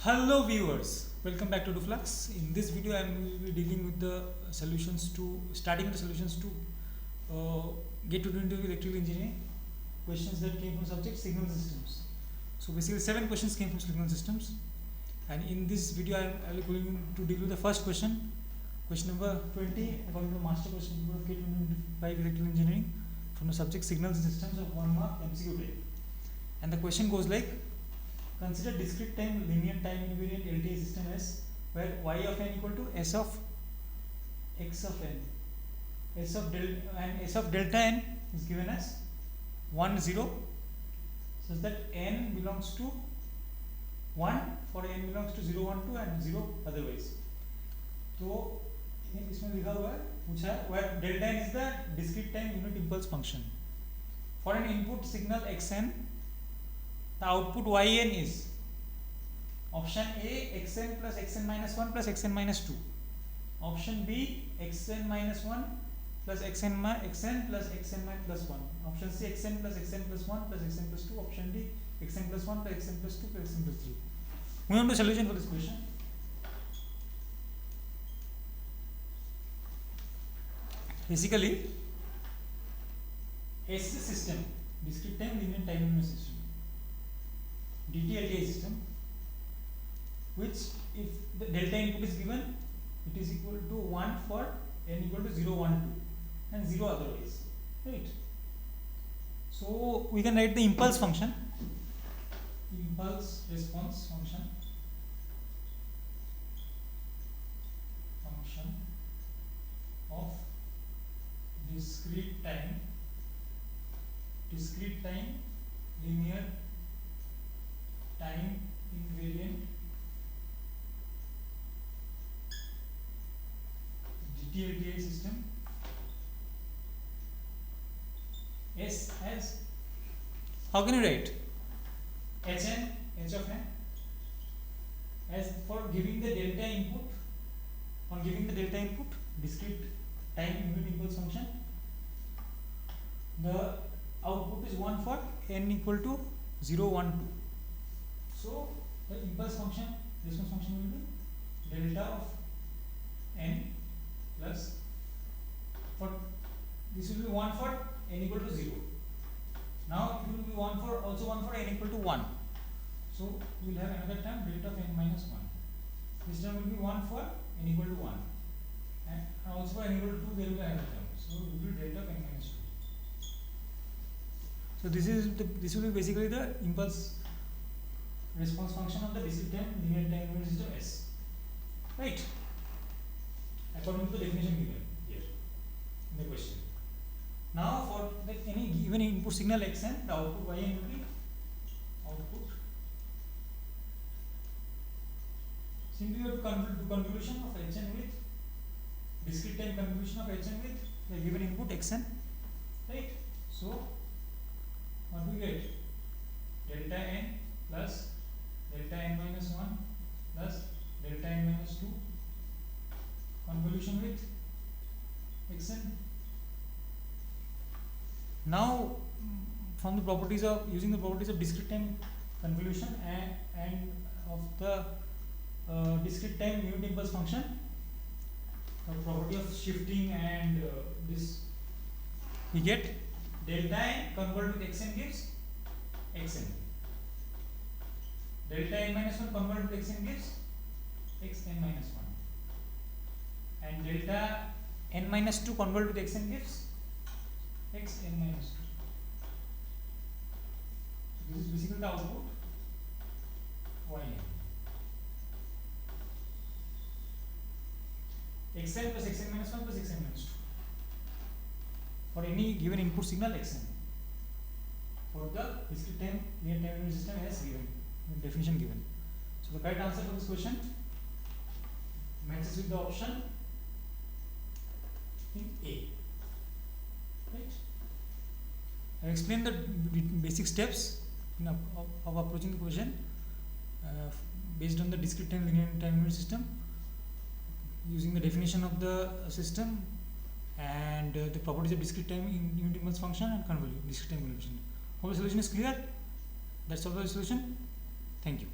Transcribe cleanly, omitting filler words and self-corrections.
Hello viewers, welcome back to Duflux. In this video I will be dealing with the solutions to starting the solutions to get to into electrical engineering questions that came from subject signal systems. So basically 7 questions came from signal systems, and in this video I will be going to deal with the first question, question number 20 according to master question paper of K225 electrical engineering from the subject signals and systems of 1 mark MCQ type. And the question goes like, consider discrete time linear time invariant LTI system S where y of n equal to s of x of n. S of delta n is given as 1 0 such that n belongs to 1 for n belongs to 0 1 2 and 0 otherwise. तो इसमें लिखा हुआ है पूछा है where delta n is the discrete time unit impulse function. For an input signal xn, the output yn is option A xn plus xn minus 1 plus xn minus 2, option B xn minus 1 plus xn plus xn plus 1, option C xn plus plus 1 plus xn plus 2, option D xn plus 1 plus xn plus 2 plus xn plus 3. Moving on to solution for this question. Basically S system, discrete time linear time unit system, DTLTI system, which if the delta input is given, it is equal to 1 for n equal to 0 1 2 and 0 otherwise, right? So we can write the impulse function, impulse response function of discrete time linear time invariant DTLTI system S as, how can you write Hn, h of n, as for giving the delta input, on giving the delta input discrete time unit impulse function, the output is 1 for n equal to 0 1 2. So the impulse function, response function will be delta of n plus, for this will be 1 for n equal to 0. Now it will be 1 for also 1 for n equal to 1. So we will have another term delta of n minus 1. This term will be 1 for n equal to 1, and also for n equal to 2 there will be another term. So it will be delta of n minus 2. So this will be basically the impulse response function of the discrete time linear time unit system S, right? According to the definition given here in the question. Now for any given input signal xn, the output yn will be output. Simply you have to do convolution of hn with discrete time convolution of hn with the given input xn, right? So what we get? Delta n plus delta n minus 1 plus delta n minus 2 convolution with xn. Now from the properties of using the properties of discrete time convolution and of the discrete time unit impulse function, the property of shifting and this, we get delta n converted with xn gives xn, delta n minus 1 converted with xn gives xn minus 1, and delta n minus 2 converted with xn gives xn minus 2. So this is basically the output yn. xn plus xn minus 1 plus xn minus 2 for any given input signal xn for the discrete time linear time unit system as given in definition given. So the correct answer for this question matches with the option in A, right? I have explained the basic steps of approaching the question based on the discrete time linear time unit system, using the definition of the system and the properties of discrete time unit impulse function and discrete time convolution. Hope the solution is clear. That's all the solution. Thank you.